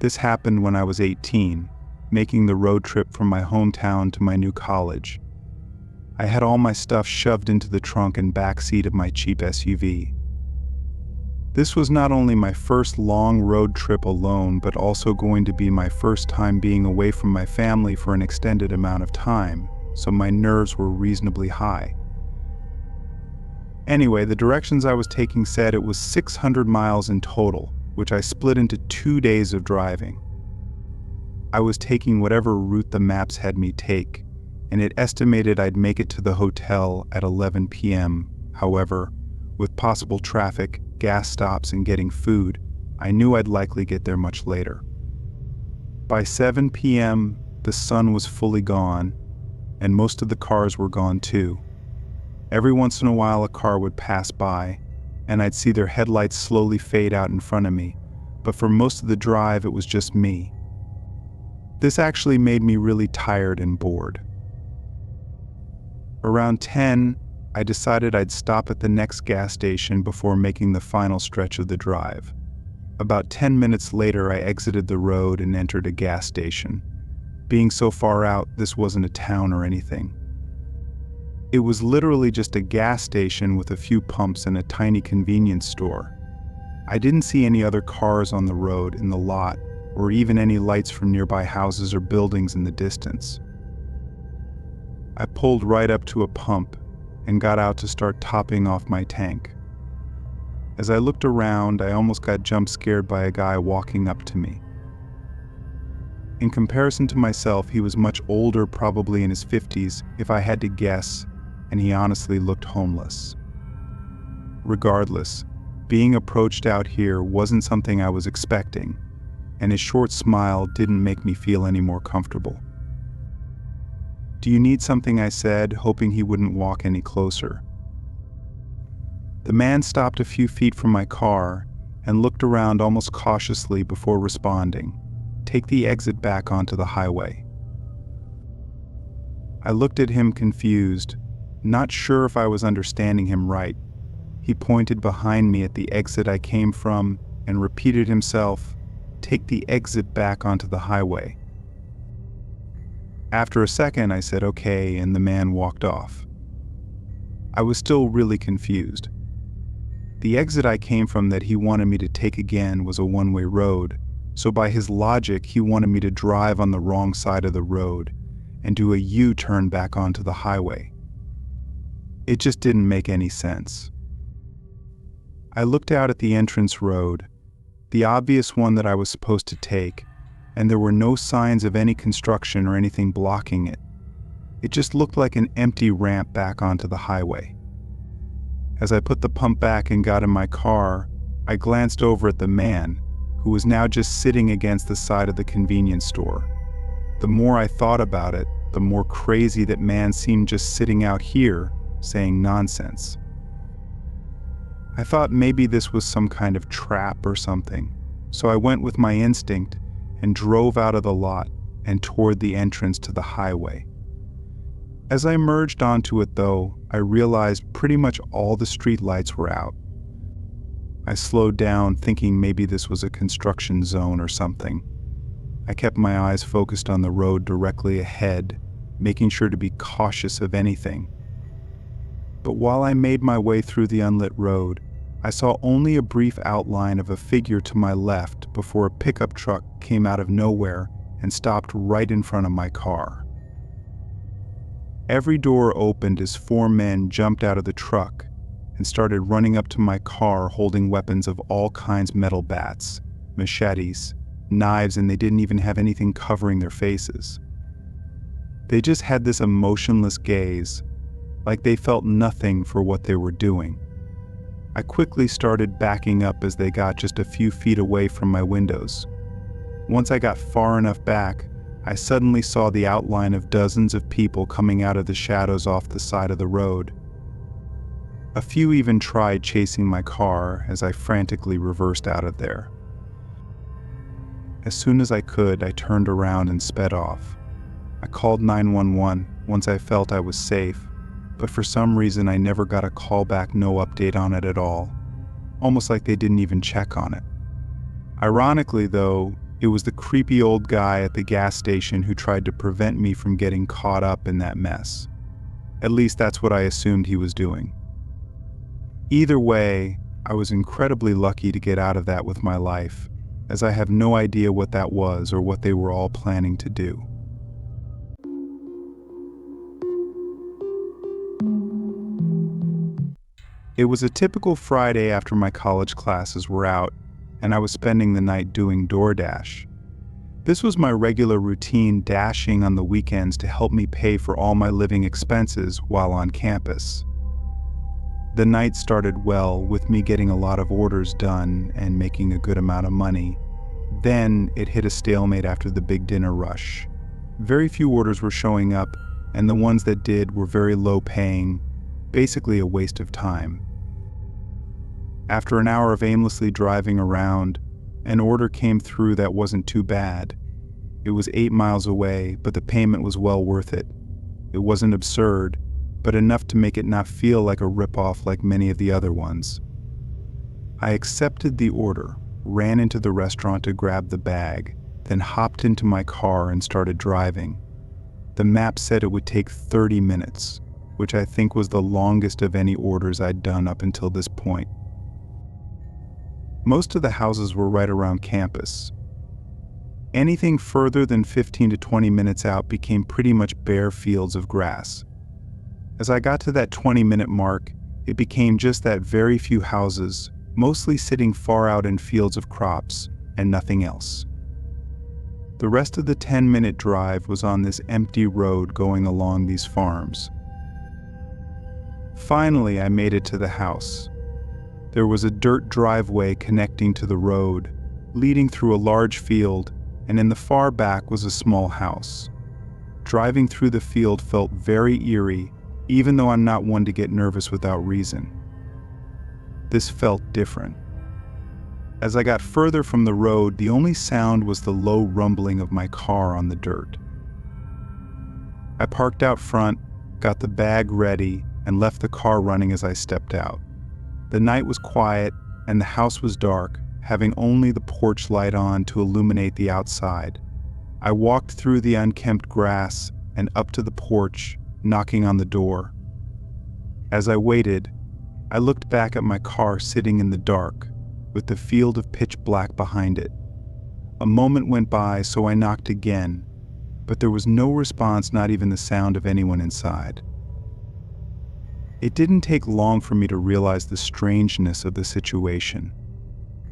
This happened when I was 18, making the road trip from my hometown to my new college. I had all my stuff shoved into the trunk and back seat of my cheap SUV. This was not only my first long road trip alone, but also going to be my first time being away from my family for an extended amount of time, so my nerves were reasonably high. Anyway, the directions I was taking said it was 600 miles in total, which I split into 2 days of driving. I was taking whatever route the maps had me take, and it estimated I'd make it to the hotel at 11 p.m. However, with possible traffic, gas stops, and getting food, I knew I'd likely get there much later. By 7 p.m., the sun was fully gone, and most of the cars were gone too. Every once in a while a car would pass by, and I'd see their headlights slowly fade out in front of me, but for most of the drive it was just me. This actually made me really tired and bored. Around 10, I decided I'd stop at the next gas station before making the final stretch of the drive. About 10 minutes later, I exited the road and entered a gas station. Being so far out, this wasn't a town or anything. It was literally just a gas station with a few pumps and a tiny convenience store. I didn't see any other cars on the road, in the lot, or even any lights from nearby houses or buildings in the distance. I pulled right up to a pump and got out to start topping off my tank. As I looked around, I almost got jump scared by a guy walking up to me. In comparison to myself, he was much older, probably in his 50s, if I had to guess, and he honestly looked homeless. Regardless, being approached out here wasn't something I was expecting, and his short smile didn't make me feel any more comfortable. "Do you need something?" I said, hoping he wouldn't walk any closer. The man stopped a few feet from my car and looked around almost cautiously before responding, "Take the exit back onto the highway." I looked at him confused, not sure if I was understanding him right. He pointed behind me at the exit I came from and repeated himself, "Take the exit back onto the highway." After a second, I said okay, and the man walked off. I was still really confused. The exit I came from that he wanted me to take again was a one-way road, so by his logic, he wanted me to drive on the wrong side of the road and do a U-turn back onto the highway. It just didn't make any sense. I looked out at the entrance road, the obvious one that I was supposed to take, and there were no signs of any construction or anything blocking it. It just looked like an empty ramp back onto the highway. As I put the pump back and got in my car, I glanced over at the man, who was now just sitting against the side of the convenience store. The more I thought about it, the more crazy that man seemed just sitting out here, saying nonsense. I thought maybe this was some kind of trap or something, so I went with my instinct and drove out of the lot and toward the entrance to the highway. As I merged onto it though, I realized pretty much all the street lights were out. I slowed down, thinking maybe this was a construction zone or something. I kept my eyes focused on the road directly ahead, making sure to be cautious of anything. But while I made my way through the unlit road, I saw only a brief outline of a figure to my left before a pickup truck came out of nowhere and stopped right in front of my car. Every door opened as 4 men jumped out of the truck and started running up to my car holding weapons of all kinds: metal bats, machetes, knives, and they didn't even have anything covering their faces. They just had this emotionless gaze, like they felt nothing for what they were doing. I quickly started backing up as they got just a few feet away from my windows. Once I got far enough back, I suddenly saw the outline of dozens of people coming out of the shadows off the side of the road. A few even tried chasing my car as I frantically reversed out of there. As soon as I could, I turned around and sped off. I called 911 once I felt I was safe, but for some reason I never got a call back, no update on it at all, almost like they didn't even check on it. Ironically though, It was the creepy old guy at the gas station who tried to prevent me from getting caught up in that mess. At least that's what I assumed he was doing. Either way, I was incredibly lucky to get out of that with my life, as I have no idea what that was or what they were all planning to do. It was a typical Friday after my college classes were out, and I was spending the night doing DoorDash. This was my regular routine, dashing on the weekends to help me pay for all my living expenses while on campus. The night started well, with me getting a lot of orders done and making a good amount of money. Then it hit a stalemate after the big dinner rush. Very few orders were showing up, and the ones that did were very low paying, basically a waste of time. After an hour of aimlessly driving around, an order came through that wasn't too bad. It was 8 miles away, but the payment was well worth it. It wasn't absurd, but enough to make it not feel like a ripoff like many of the other ones. I accepted the order, ran into the restaurant to grab the bag, then hopped into my car and started driving. The map said it would take 30 minutes, which I think was the longest of any orders I'd done up until this point. Most of the houses were right around campus. Anything further than 15 to 20 minutes out became pretty much bare fields of grass. As I got to that 20-minute mark, it became just that very few houses, mostly sitting far out in fields of crops, and nothing else. The rest of the 10-minute drive was on this empty road going along these farms. Finally, I made it to the house. There was a dirt driveway connecting to the road, leading through a large field, and in the far back was a small house. Driving through the field felt very eerie, even though I'm not one to get nervous without reason. This felt different. As I got further from the road, the only sound was the low rumbling of my car on the dirt. I parked out front, got the bag ready, and left the car running as I stepped out. The night was quiet, and the house was dark, having only the porch light on to illuminate the outside. I walked through the unkempt grass and up to the porch, knocking on the door. As I waited, I looked back at my car sitting in the dark, with the field of pitch black behind it. A moment went by, so I knocked again, but there was no response, not even the sound of anyone inside. It didn't take long for me to realize the strangeness of the situation.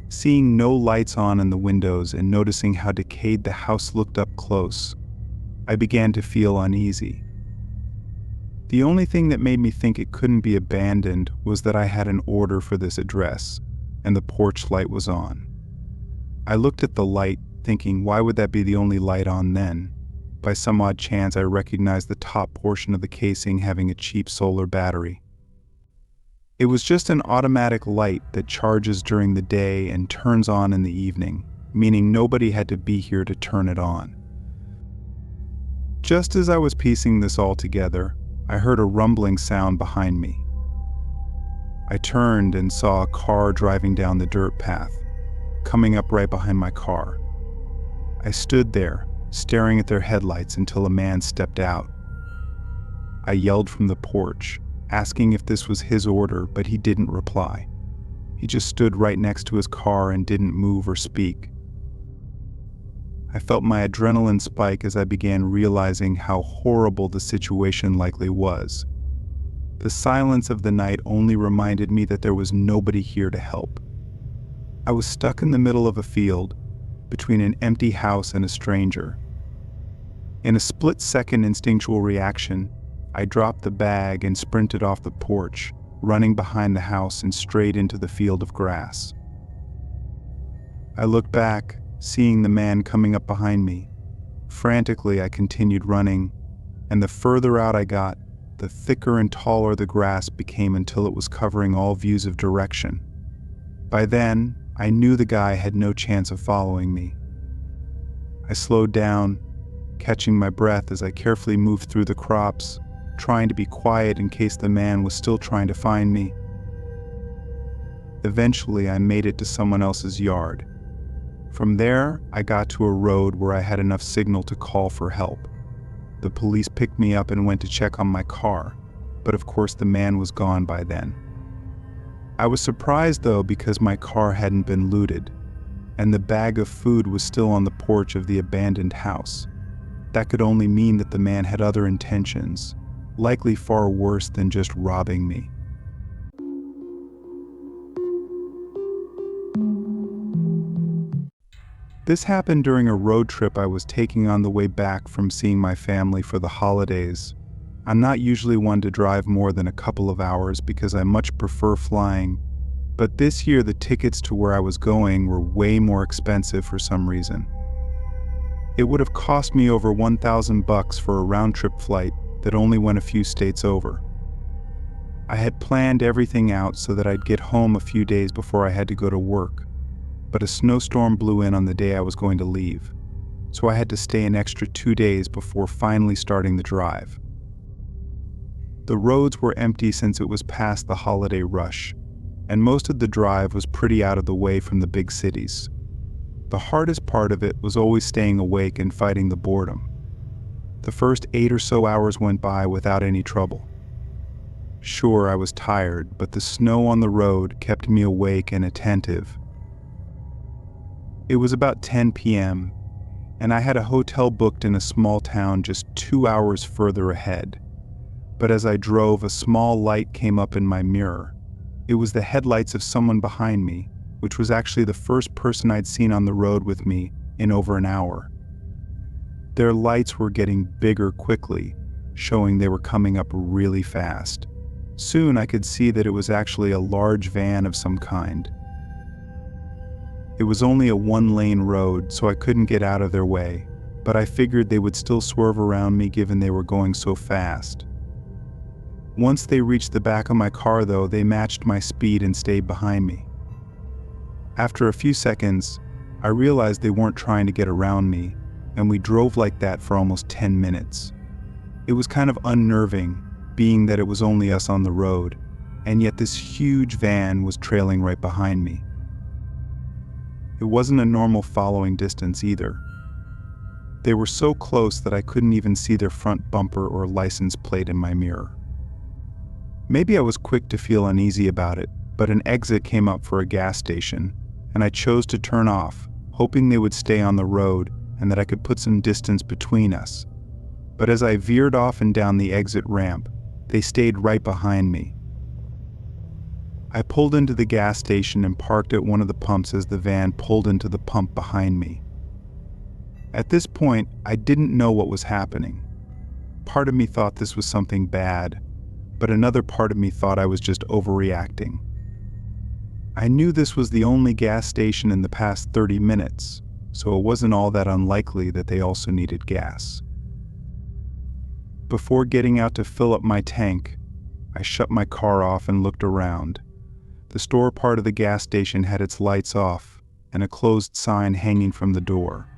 Seeing no lights on in the windows and noticing how decayed the house looked up close, I began to feel uneasy. The only thing that made me think it couldn't be abandoned was that I had an order for this address, and the porch light was on. I looked at the light, thinking, why would that be the only light on then? By some odd chance, I recognized the top portion of the casing having a cheap solar battery. It was just an automatic light that charges during the day and turns on in the evening, meaning nobody had to be here to turn it on. Just as I was piecing this all together, I heard a rumbling sound behind me. I turned and saw a car driving down the dirt path, coming up right behind my car. I stood there, staring at their headlights until a man stepped out. I yelled from the porch, asking if this was his order, but he didn't reply. He just stood right next to his car and didn't move or speak. I felt my adrenaline spike as I began realizing how horrible the situation likely was. The silence of the night only reminded me that there was nobody here to help. I was stuck in the middle of a field, between an empty house and a stranger. In a split-second instinctual reaction, I dropped the bag and sprinted off the porch, running behind the house and straight into the field of grass. I looked back, seeing the man coming up behind me. Frantically, I continued running, and the further out I got, the thicker and taller the grass became until it was covering all views of direction. By then, I knew the guy had no chance of following me. I slowed down, catching my breath as I carefully moved through the crops, trying to be quiet in case the man was still trying to find me. Eventually, I made it to someone else's yard. From there, I got to a road where I had enough signal to call for help. The police picked me up and went to check on my car, but of course the man was gone by then. I was surprised though because my car hadn't been looted, and the bag of food was still on the porch of the abandoned house. That could only mean that the man had other intentions, likely far worse than just robbing me. This happened during a road trip I was taking on the way back from seeing my family for the holidays. I'm not usually one to drive more than a couple of hours because I much prefer flying, but this year the tickets to where I was going were way more expensive for some reason. It would have cost me over $1,000 for a round-trip flight that only went a few states over. I had planned everything out so that I'd get home a few days before I had to go to work, but a snowstorm blew in on the day I was going to leave, so I had to stay an extra 2 days before finally starting the drive. The roads were empty since it was past the holiday rush, and most of the drive was pretty out of the way from the big cities. The hardest part of it was always staying awake and fighting the boredom. The first 8 or so hours went by without any trouble. Sure, I was tired, but the snow on the road kept me awake and attentive. It was about 10 p.m., and I had a hotel booked in a small town just 2 hours further ahead. But as I drove, a small light came up in my mirror. It was the headlights of someone behind me, which was actually the first person I'd seen on the road with me in over an hour. Their lights were getting bigger quickly, showing they were coming up really fast. Soon I could see that it was actually a large van of some kind. It was only a one-lane road, so I couldn't get out of their way, but I figured they would still swerve around me given they were going so fast. Once they reached the back of my car though, they matched my speed and stayed behind me. After a few seconds, I realized they weren't trying to get around me, and we drove like that for almost 10 minutes. It was kind of unnerving, being that it was only us on the road, and yet this huge van was trailing right behind me. It wasn't a normal following distance either. They were so close that I couldn't even see their front bumper or license plate in my mirror. Maybe I was quick to feel uneasy about it, but an exit came up for a gas station, and I chose to turn off, hoping they would stay on the road and that I could put some distance between us. But as I veered off and down the exit ramp, they stayed right behind me. I pulled into the gas station and parked at one of the pumps as the van pulled into the pump behind me. At this point, I didn't know what was happening. Part of me thought this was something bad, but another part of me thought I was just overreacting. I knew this was the only gas station in the past 30 minutes, so it wasn't all that unlikely that they also needed gas. Before getting out to fill up my tank, I shut my car off and looked around. The store part of the gas station had its lights off and a closed sign hanging from the door.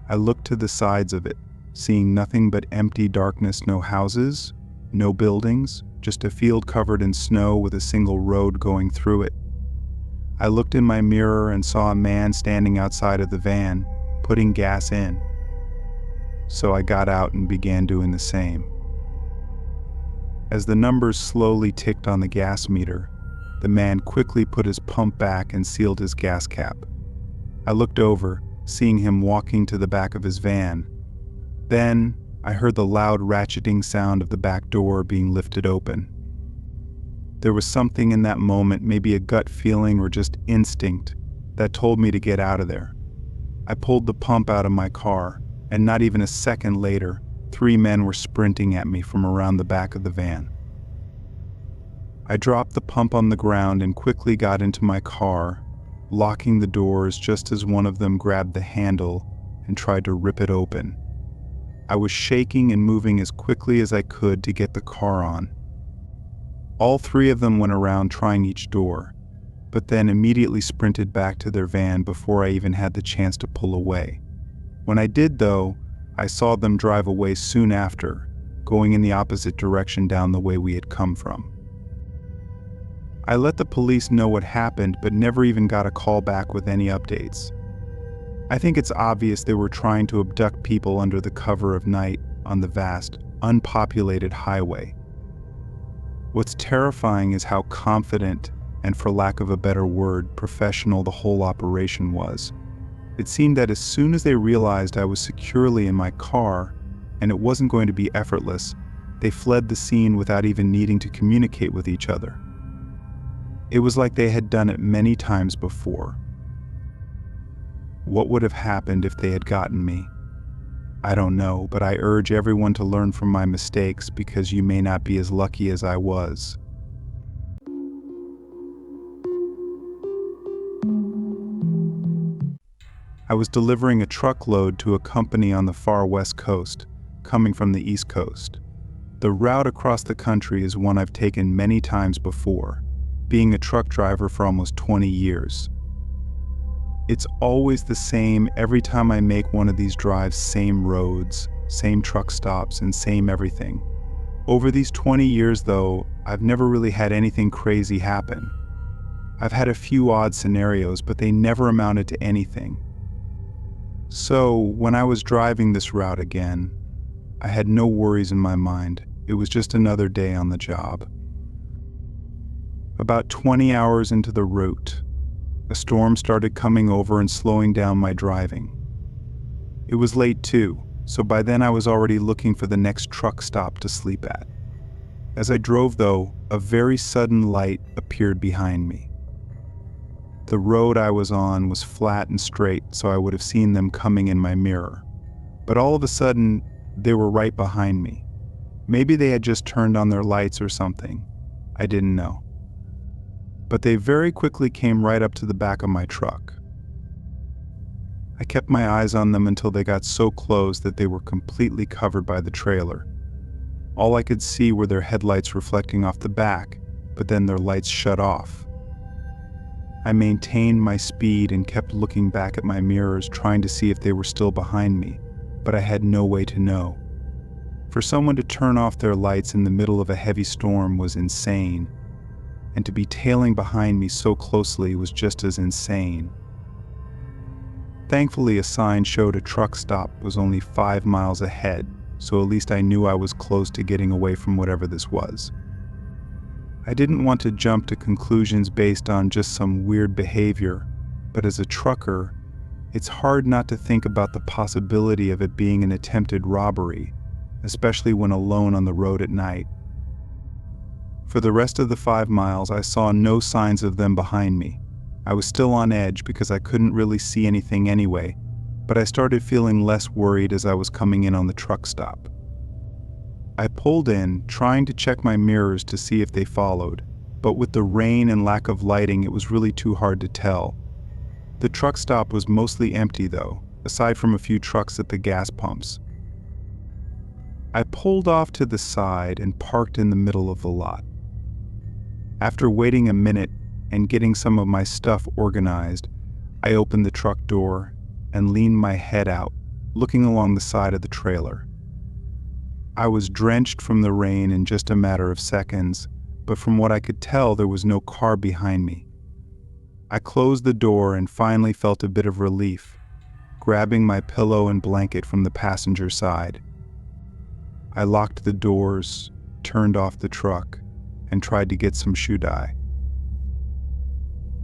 I looked to the sides of it, seeing nothing but empty darkness, no houses, no buildings, just a field covered in snow with a single road going through it. I looked in my mirror and saw a man standing outside of the van, putting gas in. So I got out and began doing the same. As the numbers slowly ticked on the gas meter, the man quickly put his pump back and sealed his gas cap. I looked over, seeing him walking to the back of his van. Then, I heard the loud ratcheting sound of the back door being lifted open. There was something in that moment, maybe a gut feeling or just instinct, that told me to get out of there. I pulled the pump out of my car, and not even a second later, 3 men were sprinting at me from around the back of the van. I dropped the pump on the ground and quickly got into my car, locking the doors just as one of them grabbed the handle and tried to rip it open. I was shaking and moving as quickly as I could to get the car on. All 3 of them went around trying each door, but then immediately sprinted back to their van before I even had the chance to pull away. When I did though, I saw them drive away soon after, going in the opposite direction down the way we had come from. I let the police know what happened, but never even got a call back with any updates. I think it's obvious they were trying to abduct people under the cover of night on the vast, unpopulated highway. What's terrifying is how confident, and for lack of a better word, professional the whole operation was. It seemed that as soon as they realized I was securely in my car, and it wasn't going to be effortless, they fled the scene without even needing to communicate with each other. It was like they had done it many times before. What would have happened if they had gotten me? I don't know, but I urge everyone to learn from my mistakes because you may not be as lucky as I was. I was delivering a truckload to a company on the far west coast, coming from the east coast. The route across the country is one I've taken many times before, being a truck driver for almost 20 years. It's always the same every time I make one of these drives, same roads, same truck stops, and same everything. Over these 20 years though, I've never really had anything crazy happen. I've had a few odd scenarios, but they never amounted to anything. So, when I was driving this route again, I had no worries in my mind. It was just another day on the job. About 20 hours into the route, a storm started coming over and slowing down my driving. It was late too, so by then I was already looking for the next truck stop to sleep at. As I drove though, a very sudden light appeared behind me. The road I was on was flat and straight, so I would have seen them coming in my mirror. But all of a sudden, they were right behind me. Maybe they had just turned on their lights or something. I didn't know. But they very quickly came right up to the back of my truck. I kept my eyes on them until they got so close that they were completely covered by the trailer. All I could see were their headlights reflecting off the back, but then their lights shut off. I maintained my speed and kept looking back at my mirrors, trying to see if they were still behind me, but I had no way to know. For someone to turn off their lights in the middle of a heavy storm was insane, and to be tailing behind me so closely was just as insane. Thankfully, a sign showed a truck stop was only 5 miles ahead, so at least I knew I was close to getting away from whatever this was. I didn't want to jump to conclusions based on just some weird behavior, but as a trucker, it's hard not to think about the possibility of it being an attempted robbery, especially when alone on the road at night. For the rest of the 5 miles, I saw no signs of them behind me. I was still on edge because I couldn't really see anything anyway, but I started feeling less worried as I was coming in on the truck stop. I pulled in, trying to check my mirrors to see if they followed, but with the rain and lack of lighting, it was really too hard to tell. The truck stop was mostly empty though, aside from a few trucks at the gas pumps. I pulled off to the side and parked in the middle of the lot. After waiting a minute and getting some of my stuff organized, I opened the truck door and leaned my head out, looking along the side of the trailer. I was drenched from the rain in just a matter of seconds, but from what I could tell, there was no car behind me. I closed the door and finally felt a bit of relief, grabbing my pillow and blanket from the passenger side. I locked the doors, turned off the truck, and tried to get some shut-eye.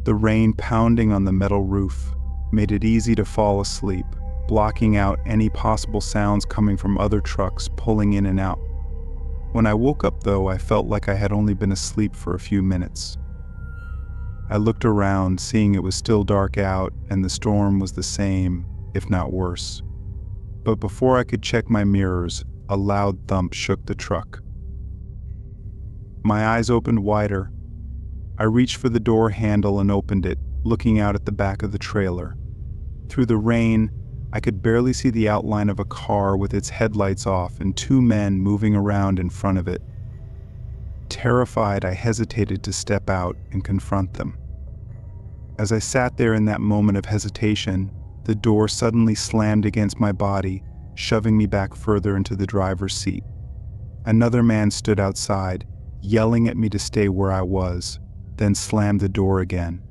The rain pounding on the metal roof made it easy to fall asleep, blocking out any possible sounds coming from other trucks pulling in and out. When I woke up though, I felt like I had only been asleep for a few minutes. I looked around, seeing it was still dark out and the storm was the same, if not worse. But before I could check my mirrors, a loud thump shook the truck. My eyes opened wider. I reached for the door handle and opened it, looking out at the back of the trailer. Through the rain, I could barely see the outline of a car with its headlights off and 2 men moving around in front of it. Terrified, I hesitated to step out and confront them. As I sat there in that moment of hesitation, the door suddenly slammed against my body, shoving me back further into the driver's seat. Another man stood outside, yelling at me to stay where I was, then slammed the door again.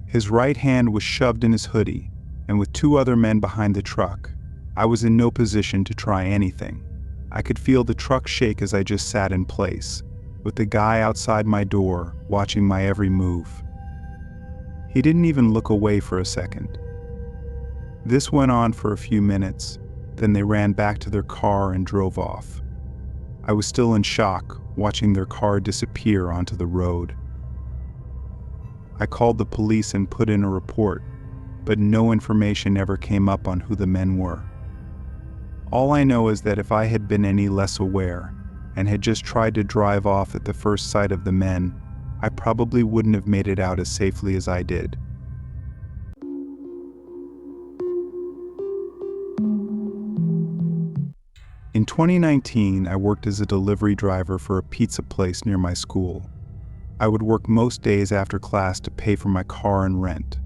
His right hand was shoved in his hoodie, and with two other men behind the truck, I was in no position to try anything. I could feel the truck shake as I just sat in place, with the guy outside my door watching my every move. He didn't even look away for a second. This went on for a few minutes, then they ran back to their car and drove off. I was still in shock, watching their car disappear onto the road. I called the police and put in a report, but no information ever came up on who the men were. All I know is that if I had been any less aware, and had just tried to drive off at the first sight of the men, I probably wouldn't have made it out as safely as I did. In 2019, I worked as a delivery driver for a pizza place near my school. I would work most days after class to pay for my car and rent.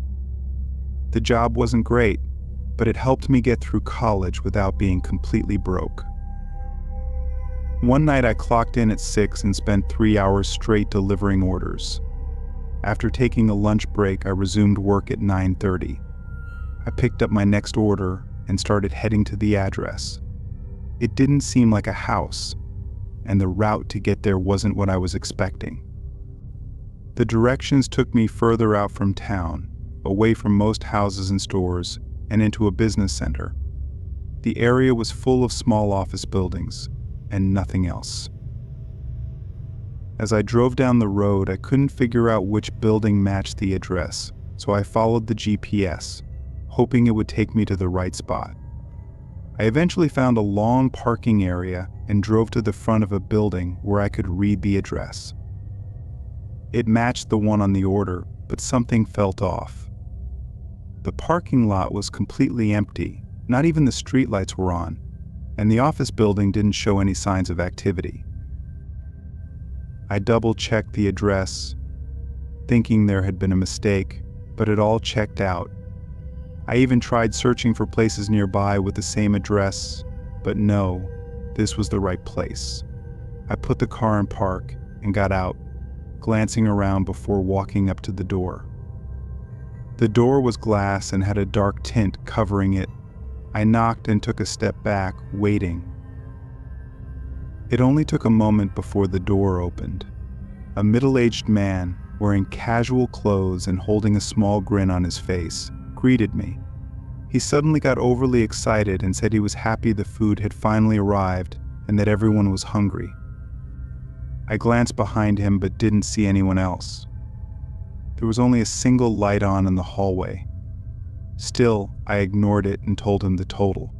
The job wasn't great, but it helped me get through college without being completely broke. One night I clocked in at 6 and spent 3 hours straight delivering orders. After taking a lunch break, I resumed work at 9:30. I picked up my next order and started heading to the address. It didn't seem like a house, and the route to get there wasn't what I was expecting. The directions took me further out from town, away from most houses and stores, and into a business center. The area was full of small office buildings, and nothing else. As I drove down the road, I couldn't figure out which building matched the address, so I followed the GPS, hoping it would take me to the right spot. I eventually found a long parking area and drove to the front of a building where I could read the address. It matched the one on the order, but something felt off. The parking lot was completely empty, not even the streetlights were on, and the office building didn't show any signs of activity. I double-checked the address, thinking there had been a mistake, but it all checked out. I even tried searching for places nearby with the same address, but no, this was the right place. I put the car in park and got out, glancing around before walking up to the door. The door was glass and had a dark tint covering it. I knocked and took a step back, waiting. It only took a moment before the door opened. A middle-aged man, wearing casual clothes and holding a small grin on his face, greeted me. He suddenly got overly excited and said he was happy the food had finally arrived and that everyone was hungry. I glanced behind him but didn't see anyone else. There was only a single light on in the hallway. Still, I ignored it and told him the total.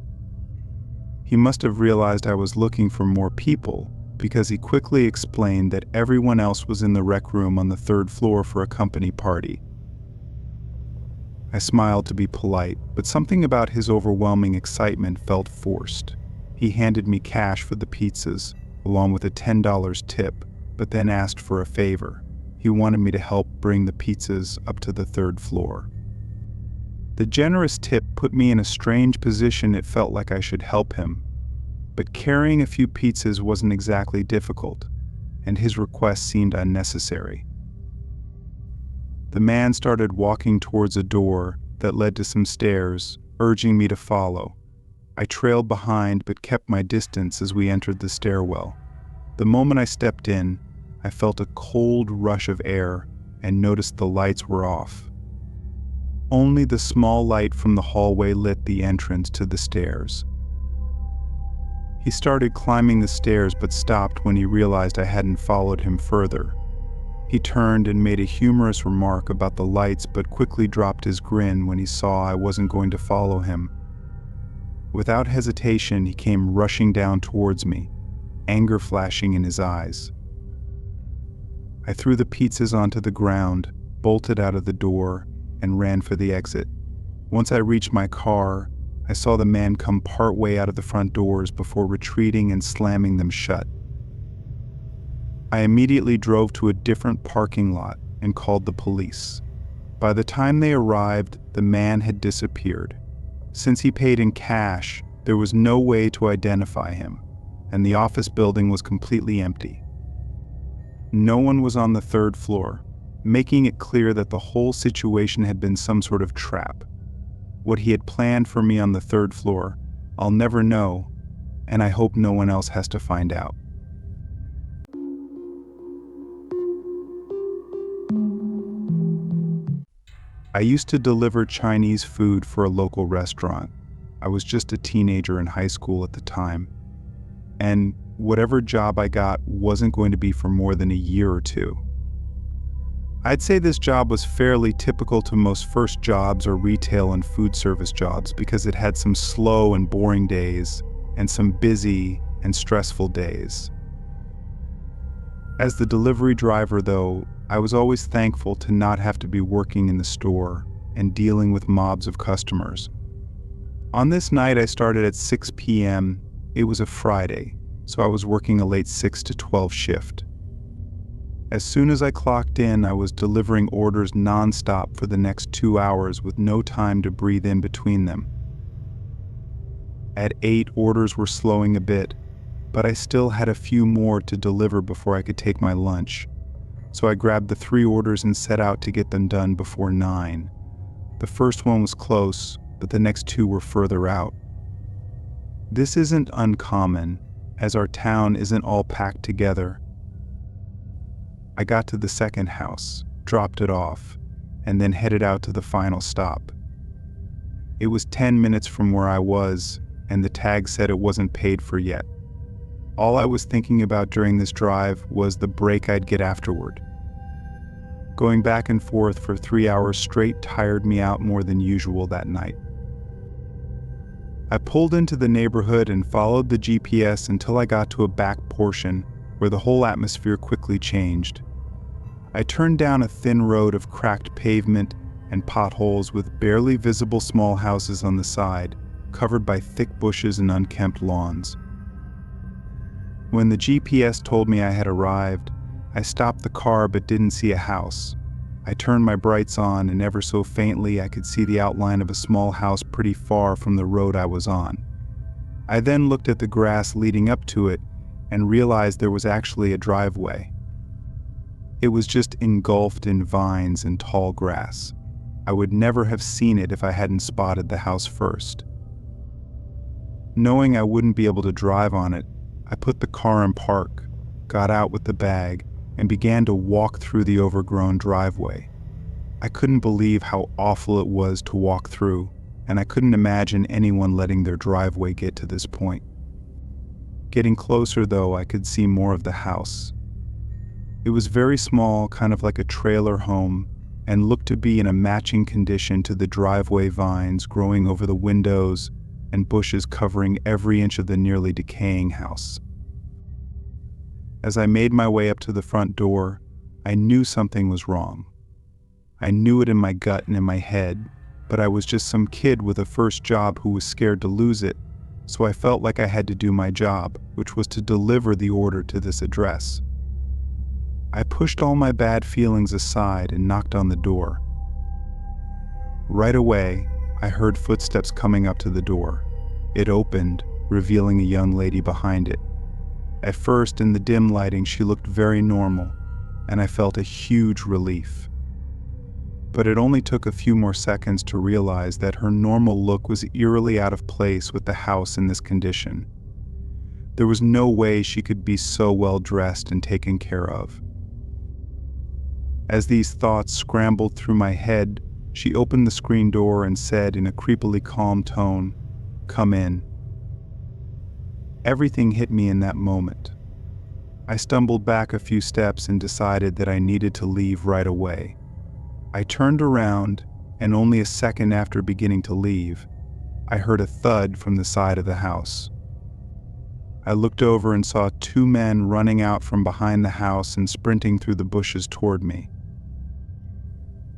He must have realized I was looking for more people, because he quickly explained that everyone else was in the rec room on the 3rd floor for a company party. I smiled to be polite, but something about his overwhelming excitement felt forced. He handed me cash for the pizzas, along with a $10 tip, but then asked for a favor. He wanted me to help bring the pizzas up to the 3rd floor. The generous tip put me in a strange position. It felt like I should help him, but carrying a few pizzas wasn't exactly difficult, and his request seemed unnecessary. The man started walking towards a door that led to some stairs, urging me to follow. I trailed behind but kept my distance as we entered the stairwell. The moment I stepped in, I felt a cold rush of air and noticed the lights were off. Only the small light from the hallway lit the entrance to the stairs. He started climbing the stairs but stopped when he realized I hadn't followed him further. He turned and made a humorous remark about the lights but quickly dropped his grin when he saw I wasn't going to follow him. Without hesitation, he came rushing down towards me, anger flashing in his eyes. I threw the pizzas onto the ground, bolted out of the door, and ran for the exit. Once I reached my car, I saw the man come partway out of the front doors before retreating and slamming them shut. I immediately drove to a different parking lot and called the police. By the time they arrived, the man had disappeared. Since he paid in cash, there was no way to identify him, and the office building was completely empty. No one was on the 3rd floor, making it clear that the whole situation had been some sort of trap. What he had planned for me on the third floor, I'll never know, and I hope no one else has to find out. I used to deliver Chinese food for a local restaurant. I was just a teenager in high school at the time, and whatever job I got wasn't going to be for more than a year or two. I'd say this job was fairly typical to most first jobs or retail and food service jobs because it had some slow and boring days and some busy and stressful days. As the delivery driver, though, I was always thankful to not have to be working in the store and dealing with mobs of customers. On this night, I started at 6 p.m. It was a Friday, so I was working a late 6 to 12 shift. As soon as I clocked in, I was delivering orders non-stop for the next 2 hours with no time to breathe in between them. At 8, orders were slowing a bit, but I still had a few more to deliver before I could take my lunch. So I grabbed the 3 orders and set out to get them done before 9. The first one was close, but the next 2 were further out. This isn't uncommon, as our town isn't all packed together. I got to the second house, dropped it off, and then headed out to the final stop. It was 10 minutes from where I was, and the tag said it wasn't paid for yet. All I was thinking about during this drive was the break I'd get afterward. Going back and forth for 3 hours straight tired me out more than usual that night. I pulled into the neighborhood and followed the GPS until I got to a back portion where the whole atmosphere quickly changed. I turned down a thin road of cracked pavement and potholes with barely visible small houses on the side, covered by thick bushes and unkempt lawns. When the GPS told me I had arrived, I stopped the car but didn't see a house. I turned my brights on, and ever so faintly I could see the outline of a small house pretty far from the road I was on. I then looked at the grass leading up to it and realized there was actually a driveway. It was just engulfed in vines and tall grass. I would never have seen it if I hadn't spotted the house first. Knowing I wouldn't be able to drive on it, I put the car in park, got out with the bag, and began to walk through the overgrown driveway. I couldn't believe how awful it was to walk through, and I couldn't imagine anyone letting their driveway get to this point. Getting closer, though, I could see more of the house. It was very small, kind of like a trailer home, and looked to be in a matching condition to the driveway vines growing over the windows and bushes covering every inch of the nearly decaying house. As I made my way up to the front door, I knew something was wrong. I knew it in my gut and in my head, but I was just some kid with a first job who was scared to lose it, so I felt like I had to do my job, which was to deliver the order to this address. I pushed all my bad feelings aside and knocked on the door. Right away, I heard footsteps coming up to the door. It opened, revealing a young lady behind it. At first, in the dim lighting, she looked very normal, and I felt a huge relief. But it only took a few more seconds to realize that her normal look was eerily out of place with the house in this condition. There was no way she could be so well dressed and taken care of. As these thoughts scrambled through my head, she opened the screen door and said in a creepily calm tone, "Come in." Everything hit me in that moment. I stumbled back a few steps and decided that I needed to leave right away. I turned around, and only a second after beginning to leave, I heard a thud from the side of the house. I looked over and saw 2 men running out from behind the house and sprinting through the bushes toward me.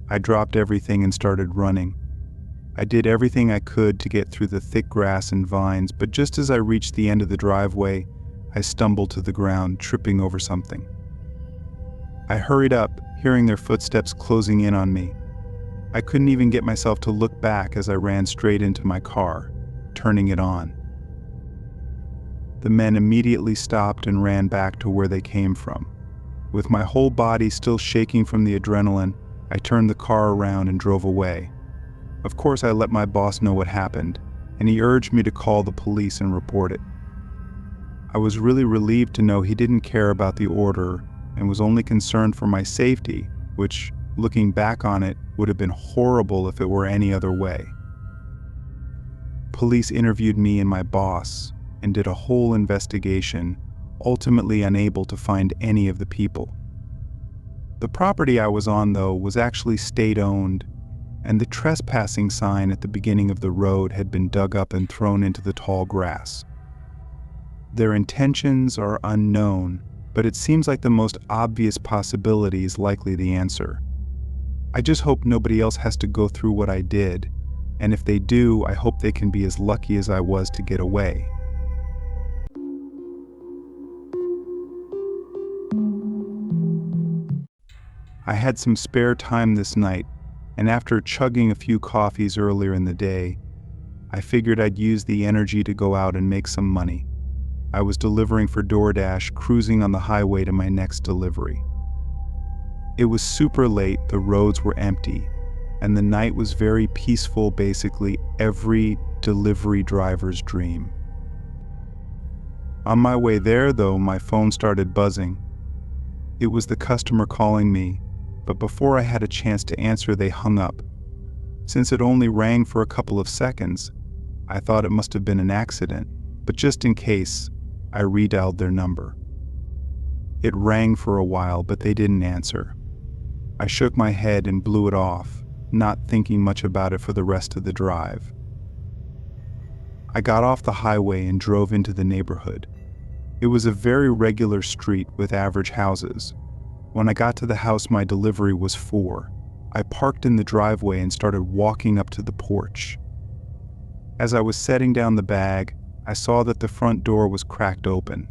I dropped everything and started running. I did everything I could to get through the thick grass and vines, but just as I reached the end of the driveway, I stumbled to the ground, tripping over something. I hurried up, hearing their footsteps closing in on me. I couldn't even get myself to look back as I ran straight into my car, turning it on. The men immediately stopped and ran back to where they came from. With my whole body still shaking from the adrenaline, I turned the car around and drove away. Of course, I let my boss know what happened, and he urged me to call the police and report it. I was really relieved to know he didn't care about the order and was only concerned for my safety, which, looking back on it, would have been horrible if it were any other way. Police interviewed me and my boss and did a whole investigation, ultimately unable to find any of the people. The property I was on, though, was actually state-owned, and the trespassing sign at the beginning of the road had been dug up and thrown into the tall grass. Their intentions are unknown, but it seems like the most obvious possibility is likely the answer. I just hope nobody else has to go through what I did, and if they do, I hope they can be as lucky as I was to get away. I had some spare time this night, and after chugging a few coffees earlier in the day, I figured I'd use the energy to go out and make some money. I was delivering for DoorDash, cruising on the highway to my next delivery. It was super late, the roads were empty, and the night was very peaceful, basically every delivery driver's dream. On my way there, though, my phone started buzzing. It was the customer calling me, but before I had a chance to answer, they hung up. Since it only rang for a couple of seconds, I thought it must have been an accident, but just in case, I redialed their number. It rang for a while, but they didn't answer. I shook my head and blew it off, not thinking much about it for the rest of the drive. I got off the highway and drove into the neighborhood. It was a very regular street with average houses. When I got to the house my delivery was for, I parked in the driveway and started walking up to the porch. As I was setting down the bag, I saw that the front door was cracked open.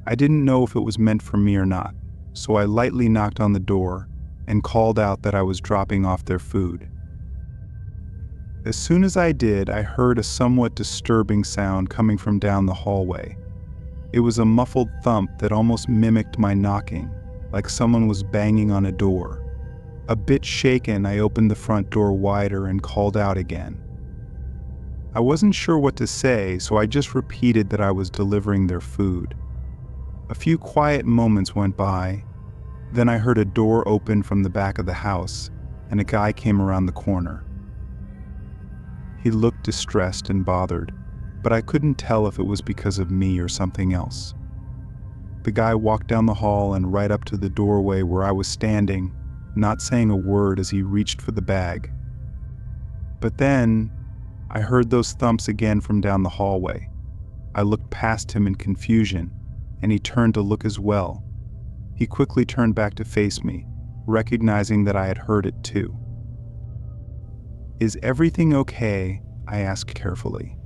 I didn't know if it was meant for me or not, so I lightly knocked on the door and called out that I was dropping off their food. As soon as I did, I heard a somewhat disturbing sound coming from down the hallway. It was a muffled thump that almost mimicked my knocking, like someone was banging on a door. A bit shaken, I opened the front door wider and called out again. I wasn't sure what to say, so I just repeated that I was delivering their food. A few quiet moments went by. Then I heard a door open from the back of the house, and a guy came around the corner. He looked distressed and bothered, but I couldn't tell if it was because of me or something else. The guy walked down the hall and right up to the doorway where I was standing, not saying a word as he reached for the bag. But then, I heard those thumps again from down the hallway. I looked past him in confusion, and he turned to look as well. He quickly turned back to face me, recognizing that I had heard it too. "Is everything okay?" I asked carefully.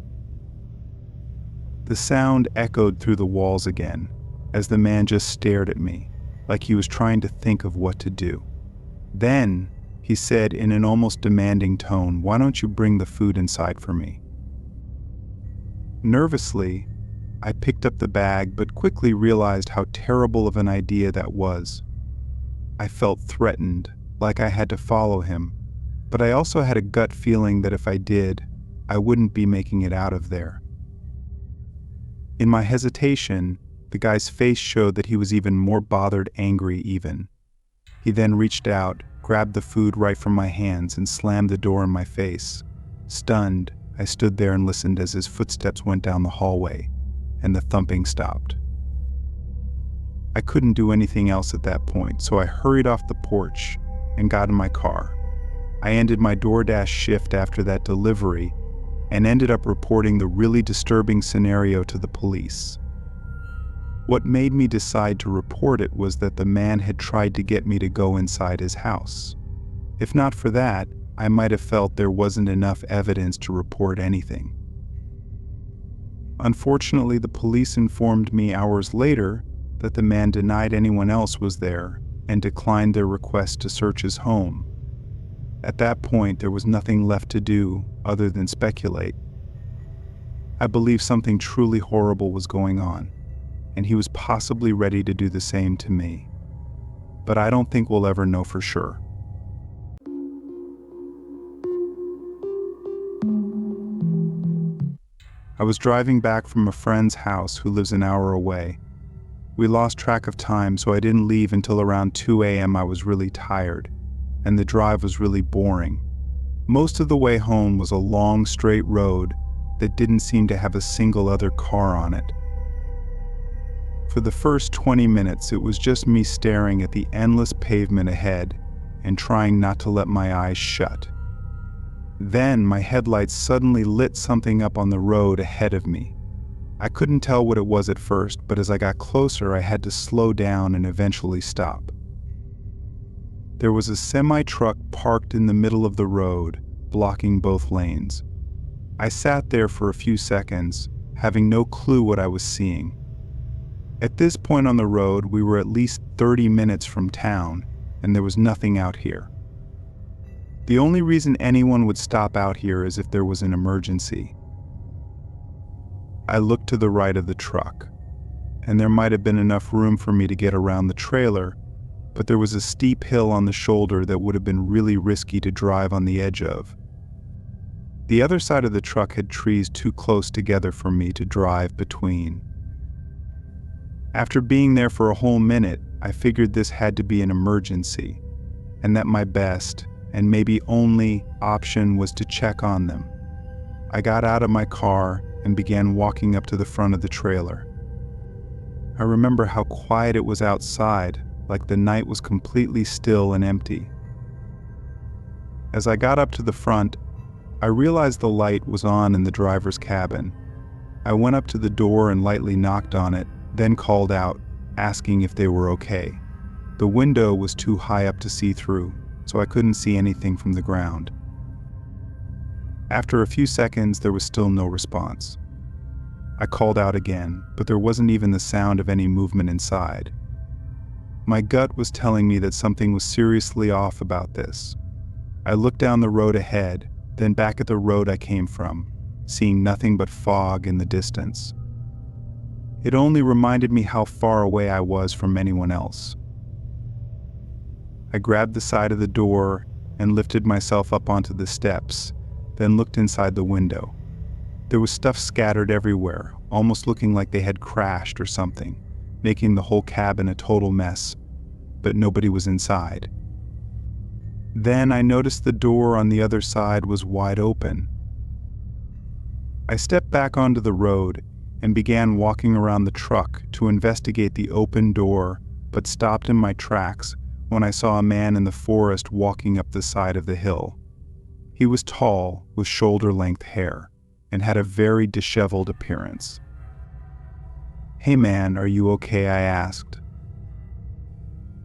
The sound echoed through the walls again, as the man just stared at me, like he was trying to think of what to do. Then, he said in an almost demanding tone, "Why don't you bring the food inside for me?" Nervously, I picked up the bag but quickly realized how terrible of an idea that was. I felt threatened, like I had to follow him, but I also had a gut feeling that if I did, I wouldn't be making it out of there. In my hesitation, the guy's face showed that he was even more bothered, angry even. He then reached out, grabbed the food right from my hands, and slammed the door in my face. Stunned, I stood there and listened as his footsteps went down the hallway, and the thumping stopped. I couldn't do anything else at that point, so I hurried off the porch and got in my car. I ended my DoorDash shift after that delivery and ended up reporting the really disturbing scenario to the police. What made me decide to report it was that the man had tried to get me to go inside his house. If not for that, I might have felt there wasn't enough evidence to report anything. Unfortunately, the police informed me hours later that the man denied anyone else was there and declined their request to search his home. At that point, there was nothing left to do other than speculate. I believe something truly horrible was going on, and he was possibly ready to do the same to me. But I don't think we'll ever know for sure. I was driving back from a friend's house who lives an hour away. We lost track of time, so I didn't leave until around 2 a.m. I was really tired, and the drive was really boring. Most of the way home was a long, straight road that didn't seem to have a single other car on it. For the first 20 minutes, it was just me staring at the endless pavement ahead and trying not to let my eyes shut. Then my headlights suddenly lit something up on the road ahead of me. I couldn't tell what it was at first, but as I got closer, I had to slow down and eventually stop. There was a semi-truck parked in the middle of the road, blocking both lanes. I sat there for a few seconds, having no clue what I was seeing. At this point on the road, we were at least 30 minutes from town, and there was nothing out here. The only reason anyone would stop out here is if there was an emergency. I looked to the right of the truck, and there might have been enough room for me to get around the trailer, but there was a steep hill on the shoulder that would have been really risky to drive on the edge of. The other side of the truck had trees too close together for me to drive between. After being there for a whole minute, I figured this had to be an emergency, and that my best, and maybe only, option was to check on them. I got out of my car and began walking up to the front of the trailer. I remember how quiet it was outside, like the night was completely still and empty. As I got up to the front, I realized the light was on in the driver's cabin. I went up to the door and lightly knocked on it, then called out, asking if they were okay. The window was too high up to see through, so I couldn't see anything from the ground. After a few seconds, there was still no response. I called out again, but there wasn't even the sound of any movement inside. My gut was telling me that something was seriously off about this. I looked down the road ahead, then back at the road I came from, seeing nothing but fog in the distance. It only reminded me how far away I was from anyone else. I grabbed the side of the door and lifted myself up onto the steps, then looked inside the window. There was stuff scattered everywhere, almost looking like they had crashed or something, making the whole cabin a total mess, but nobody was inside. Then I noticed the door on the other side was wide open. I stepped back onto the road and began walking around the truck to investigate the open door, but stopped in my tracks when I saw a man in the forest walking up the side of the hill. He was tall, with shoulder-length hair, and had a very disheveled appearance. "Hey man, are you okay?" I asked.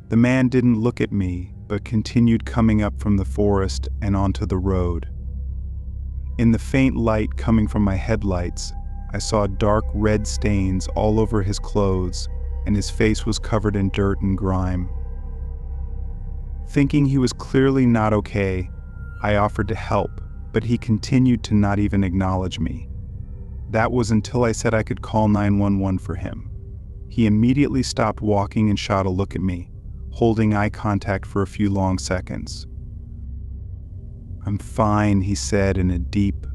The man didn't look at me, but continued coming up from the forest and onto the road. In the faint light coming from my headlights, I saw dark red stains all over his clothes, and his face was covered in dirt and grime. Thinking he was clearly not okay, I offered to help, but he continued to not even acknowledge me. That was until I said I could call 911 for him. He immediately stopped walking and shot a look at me, holding eye contact for a few long seconds. "I'm fine," he said in a deep,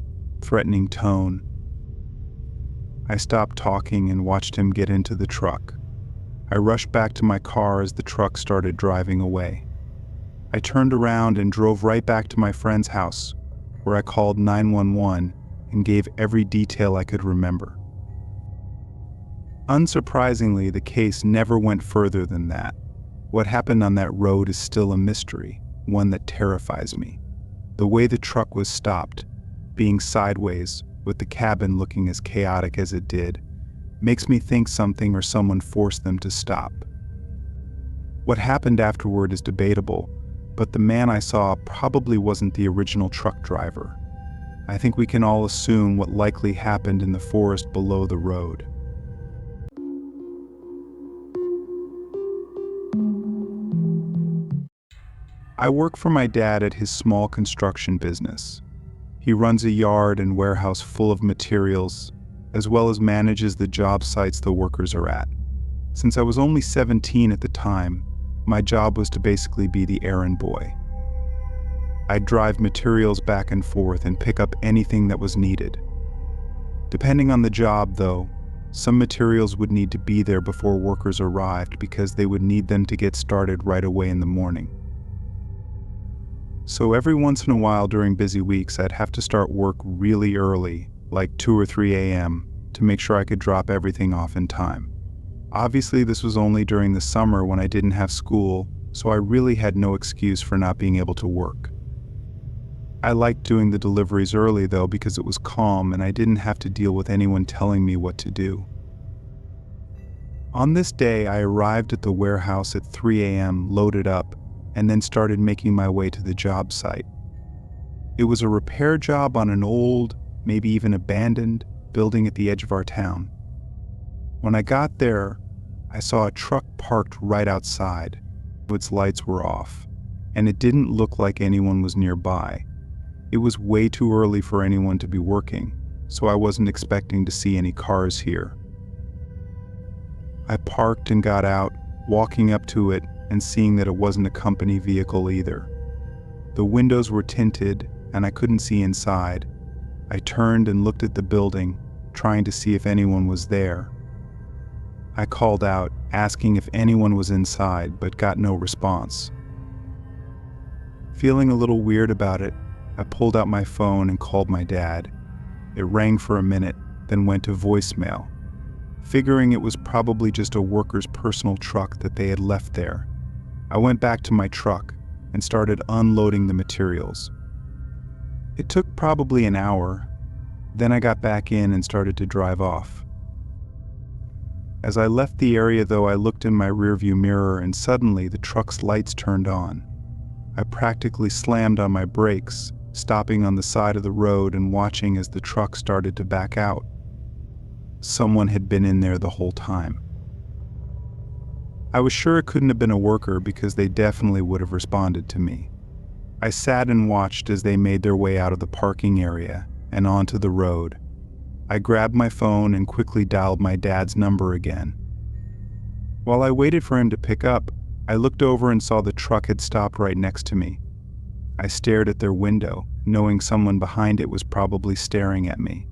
threatening tone. I stopped talking and watched him get into the truck. I rushed back to my car as the truck started driving away. I turned around and drove right back to my friend's house, where I called 911 and gave every detail I could remember. Unsurprisingly, the case never went further than that. What happened on that road is still a mystery, one that terrifies me. The way the truck was stopped, being sideways, with the cabin looking as chaotic as it did, makes me think something or someone forced them to stop. What happened afterward is debatable, but the man I saw probably wasn't the original truck driver. I think we can all assume what likely happened in the forest below the road. I work for my dad at his small construction business. He runs a yard and warehouse full of materials, as well as manages the job sites the workers are at. Since I was only 17 at the time, my job was to basically be the errand boy. I'd drive materials back and forth and pick up anything that was needed. Depending on the job, though, some materials would need to be there before workers arrived because they would need them to get started right away in the morning. So every once in a while during busy weeks, I'd have to start work really early, like 2 or 3 a.m., to make sure I could drop everything off in time. Obviously, this was only during the summer when I didn't have school, so I really had no excuse for not being able to work. I liked doing the deliveries early, though, because it was calm and I didn't have to deal with anyone telling me what to do. On this day, I arrived at the warehouse at 3 a.m., loaded up, and then started making my way to the job site. It was a repair job on an old, maybe even abandoned, building at the edge of our town. When I got there, I saw a truck parked right outside. Its lights were off, and it didn't look like anyone was nearby. It was way too early for anyone to be working, so I wasn't expecting to see any cars here. I parked and got out, walking up to it and seeing that it wasn't a company vehicle either. The windows were tinted and I couldn't see inside. I turned and looked at the building, trying to see if anyone was there. I called out, asking if anyone was inside, but got no response. Feeling a little weird about it, I pulled out my phone and called my dad. It rang for a minute, then went to voicemail. Figuring it was probably just a worker's personal truck that they had left there, I went back to my truck and started unloading the materials. It took probably an hour, then I got back in and started to drive off. As I left the area, though, I looked in my rearview mirror and suddenly the truck's lights turned on. I practically slammed on my brakes, stopping on the side of the road and watching as the truck started to back out. Someone had been in there the whole time. I was sure it couldn't have been a worker because they definitely would have responded to me. I sat and watched as they made their way out of the parking area and onto the road. I grabbed my phone and quickly dialed my dad's number again. While I waited for him to pick up, I looked over and saw the truck had stopped right next to me. I stared at their window, knowing someone behind it was probably staring at me.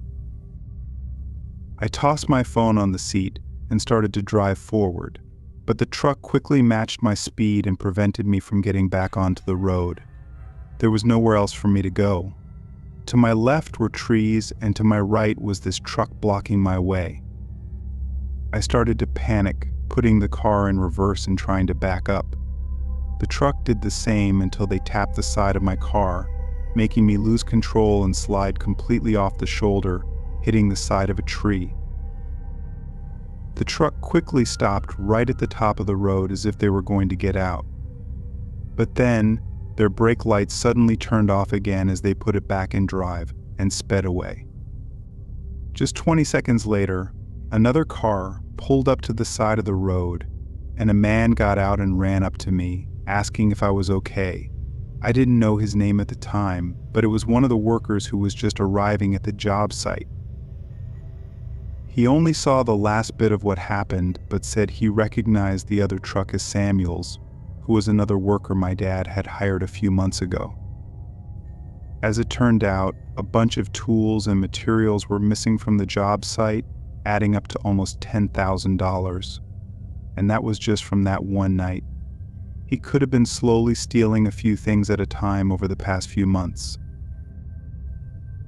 I tossed my phone on the seat and started to drive forward, but the truck quickly matched my speed and prevented me from getting back onto the road. There was nowhere else for me to go. To my left were trees, and to my right was this truck blocking my way. I started to panic, putting the car in reverse and trying to back up. The truck did the same until they tapped the side of my car, making me lose control and slide completely off the shoulder, hitting the side of a tree. The truck quickly stopped right at the top of the road as if they were going to get out. But then, their brake lights suddenly turned off again as they put it back in drive and sped away. Just 20 seconds later, another car pulled up to the side of the road, and a man got out and ran up to me, asking if I was okay. I didn't know his name at the time, but it was one of the workers who was just arriving at the job site. He only saw the last bit of what happened, but said he recognized the other truck as Samuel's, who was another worker my dad had hired a few months ago. As it turned out, a bunch of tools and materials were missing from the job site, adding up to almost $10,000. And that was just from that one night. He could have been slowly stealing a few things at a time over the past few months.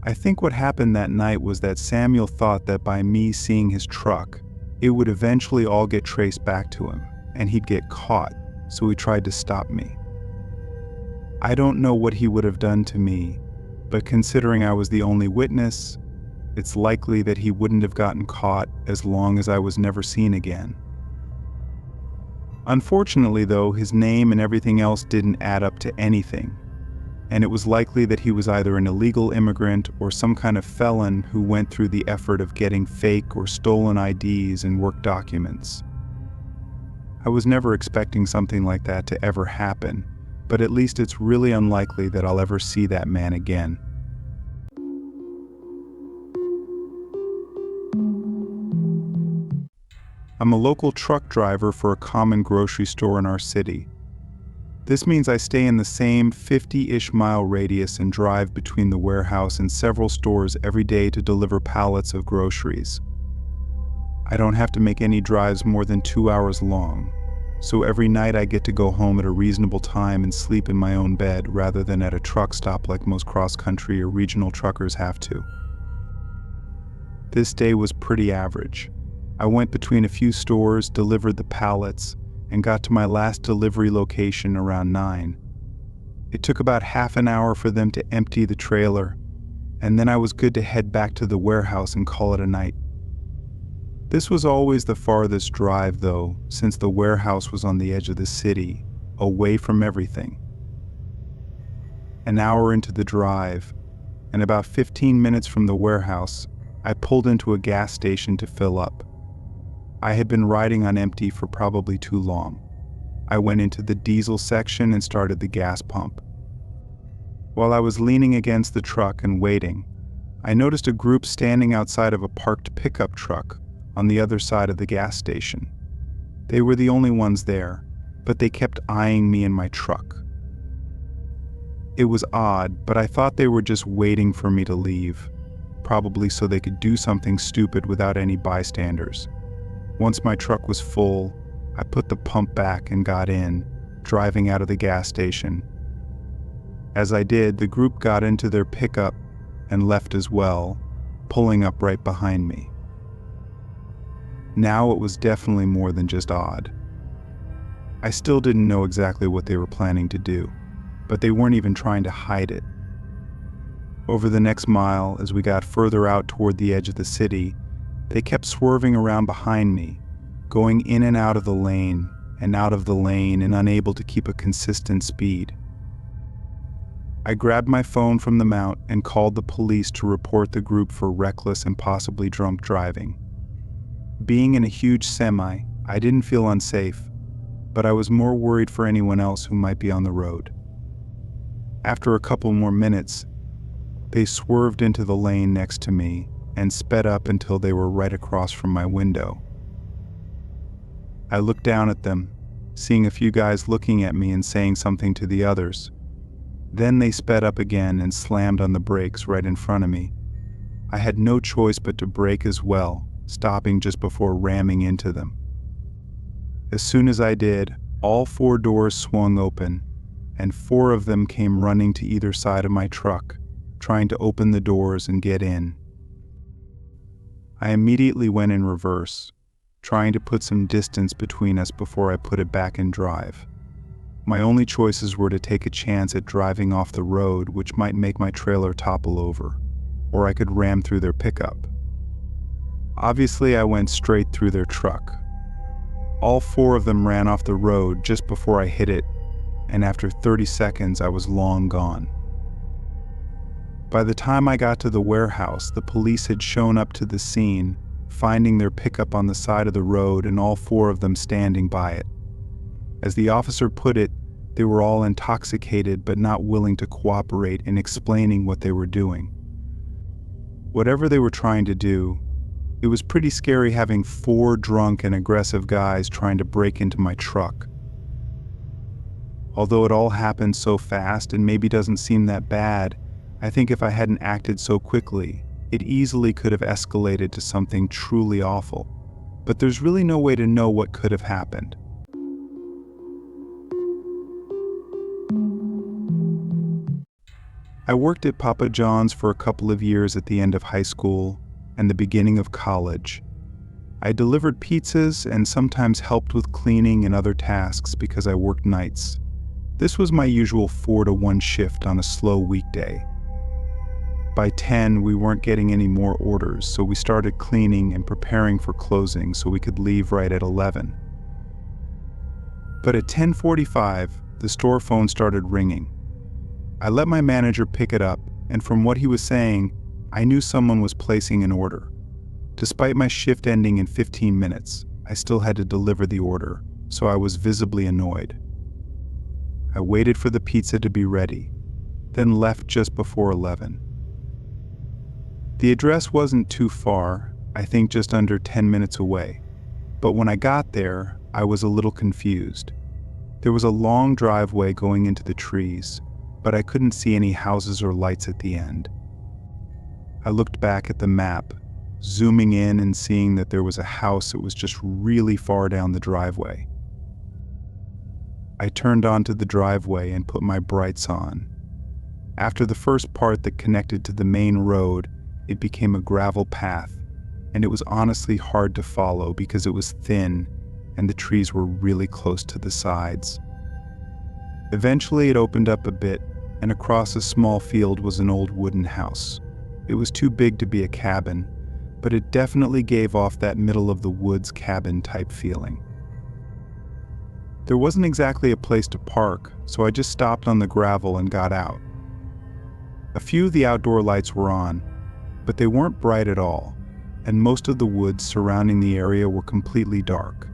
I think what happened that night was that Samuel thought that by me seeing his truck, it would eventually all get traced back to him, and he'd get caught, so he tried to stop me. I don't know what he would have done to me, but considering I was the only witness, it's likely that he wouldn't have gotten caught as long as I was never seen again. Unfortunately, though, his name and everything else didn't add up to anything, and it was likely that he was either an illegal immigrant or some kind of felon who went through the effort of getting fake or stolen IDs and work documents. I was never expecting something like that to ever happen, but at least it's really unlikely that I'll ever see that man again. I'm a local truck driver for a common grocery store in our city. This means I stay in the same 50-ish mile radius and drive between the warehouse and several stores every day to deliver pallets of groceries. I don't have to make any drives more than 2 hours long, so every night I get to go home at a reasonable time and sleep in my own bed rather than at a truck stop like most cross-country or regional truckers have to. This day was pretty average. I went between a few stores, delivered the pallets, and got to my last delivery location around 9. It took about half an hour for them to empty the trailer, and then I was good to head back to the warehouse and call it a night. This was always the farthest drive though, since the warehouse was on the edge of the city, away from everything. An hour into the drive, and about 15 minutes from the warehouse, I pulled into a gas station to fill up. I had been riding on empty for probably too long. I went into the diesel section and started the gas pump. While I was leaning against the truck and waiting, I noticed a group standing outside of a parked pickup truck on the other side of the gas station. They were the only ones there, but they kept eyeing me and my truck. It was odd, but I thought they were just waiting for me to leave, probably so they could do something stupid without any bystanders. Once my truck was full, I put the pump back and got in, driving out of the gas station. As I did, the group got into their pickup and left as well, pulling up right behind me. Now it was definitely more than just odd. I still didn't know exactly what they were planning to do, but they weren't even trying to hide it. Over the next mile, as we got further out toward the edge of the city, they kept swerving around behind me, going in and out of the lane and out of the lane and unable to keep a consistent speed. I grabbed my phone from the mount and called the police to report the group for reckless and possibly drunk driving. Being in a huge semi, I didn't feel unsafe, but I was more worried for anyone else who might be on the road. After a couple more minutes, they swerved into the lane next to me and sped up until they were right across from my window. I looked down at them, seeing a few guys looking at me and saying something to the others. Then they sped up again and slammed on the brakes right in front of me. I had no choice but to brake as well, stopping just before ramming into them. As soon as I did, all 4 doors swung open, and 4 of them came running to either side of my truck, trying to open the doors and get in. I immediately went in reverse, trying to put some distance between us before I put it back in drive. My only choices were to take a chance at driving off the road, which might make my trailer topple over, or I could ram through their pickup. Obviously, I went straight through their truck. All 4 of them ran off the road just before I hit it, and after 30 seconds, I was long gone. By the time I got to the warehouse, the police had shown up to the scene, finding their pickup on the side of the road and all 4 of them standing by it. As the officer put it, they were all intoxicated but not willing to cooperate in explaining what they were doing. Whatever they were trying to do, it was pretty scary having 4 drunk and aggressive guys trying to break into my truck. Although it all happened so fast and maybe doesn't seem that bad, I think if I hadn't acted so quickly, it easily could have escalated to something truly awful. But there's really no way to know what could have happened. I worked at Papa John's for a couple of years at the end of high school and the beginning of college. I delivered pizzas and sometimes helped with cleaning and other tasks because I worked nights. This was my usual 4-to-1 shift on a slow weekday. By 10, we weren't getting any more orders, so we started cleaning and preparing for closing so we could leave right at 11. But at 10:45, the store phone started ringing. I let my manager pick it up, and from what he was saying, I knew someone was placing an order. Despite my shift ending in 15 minutes, I still had to deliver the order, so I was visibly annoyed. I waited for the pizza to be ready, then left just before 11. The address wasn't too far, I think just under 10 minutes away, but when I got there, I was a little confused. There was a long driveway going into the trees, but I couldn't see any houses or lights at the end. I looked back at the map, zooming in and seeing that there was a house that was just really far down the driveway. I turned onto the driveway and put my brights on. After the first part that connected to the main road, it became a gravel path, and it was honestly hard to follow because it was thin and the trees were really close to the sides. Eventually it opened up a bit, and across a small field was an old wooden house. It was too big to be a cabin, but it definitely gave off that middle-of-the-woods cabin type feeling. There wasn't exactly a place to park, so I just stopped on the gravel and got out. A few of the outdoor lights were on, but they weren't bright at all, and most of the woods surrounding the area were completely dark.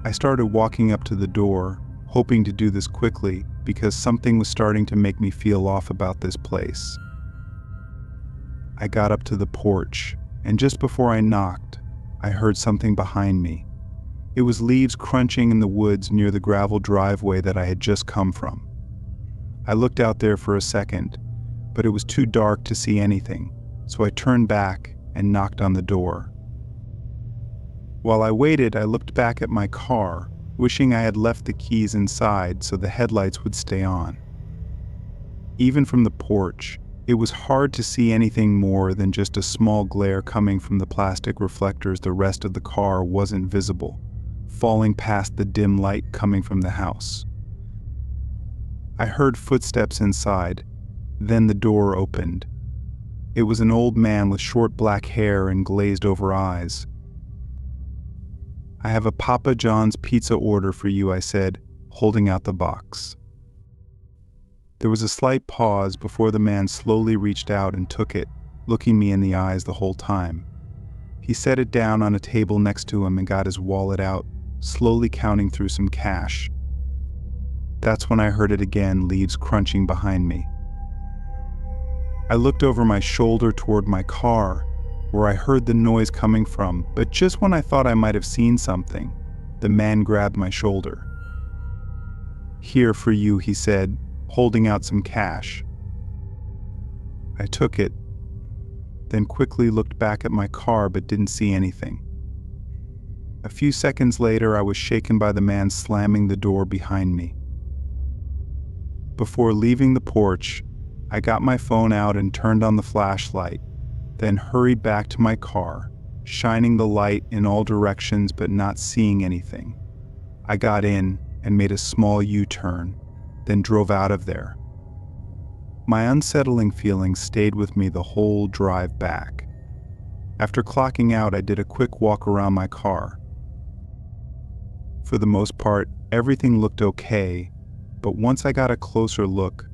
I started walking up to the door, hoping to do this quickly because something was starting to make me feel off about this place. I got up to the porch, and just before I knocked, I heard something behind me. It was leaves crunching in the woods near the gravel driveway that I had just come from. I looked out there for a second, but it was too dark to see anything, so I turned back and knocked on the door. While I waited, I looked back at my car, wishing I had left the keys inside so the headlights would stay on. Even from the porch, it was hard to see anything more than just a small glare coming from the plastic reflectors. The rest of the car wasn't visible, falling past the dim light coming from the house. I heard footsteps inside, then the door opened. It was an old man with short black hair and glazed over eyes. "I have a Papa John's pizza order for you," I said, holding out the box. There was a slight pause before the man slowly reached out and took it, looking me in the eyes the whole time. He set it down on a table next to him and got his wallet out, slowly counting through some cash. That's when I heard it again, leaves crunching behind me. I looked over my shoulder toward my car, where I heard the noise coming from, but just when I thought I might have seen something, the man grabbed my shoulder. "Here for you," he said, holding out some cash. I took it, then quickly looked back at my car but didn't see anything. A few seconds later, I was shaken by the man slamming the door behind me. Before leaving the porch, I got my phone out and turned on the flashlight, then hurried back to my car, shining the light in all directions but not seeing anything. I got in and made a small U-turn, then drove out of there. My unsettling feelings stayed with me the whole drive back. After clocking out, I did a quick walk around my car. For the most part, everything looked okay, but once I got a closer look,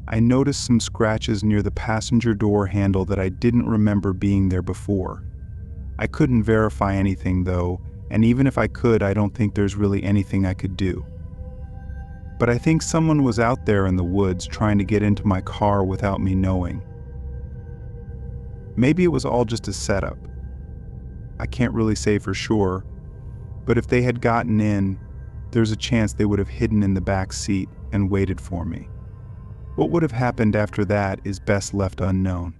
I noticed some scratches near the passenger door handle that I didn't remember being there before. I couldn't verify anything though, and even if I could, I don't think there's really anything I could do. But I think someone was out there in the woods trying to get into my car without me knowing. Maybe it was all just a setup. I can't really say for sure, but if they had gotten in, there's a chance they would have hidden in the back seat and waited for me. What would have happened after that is best left unknown.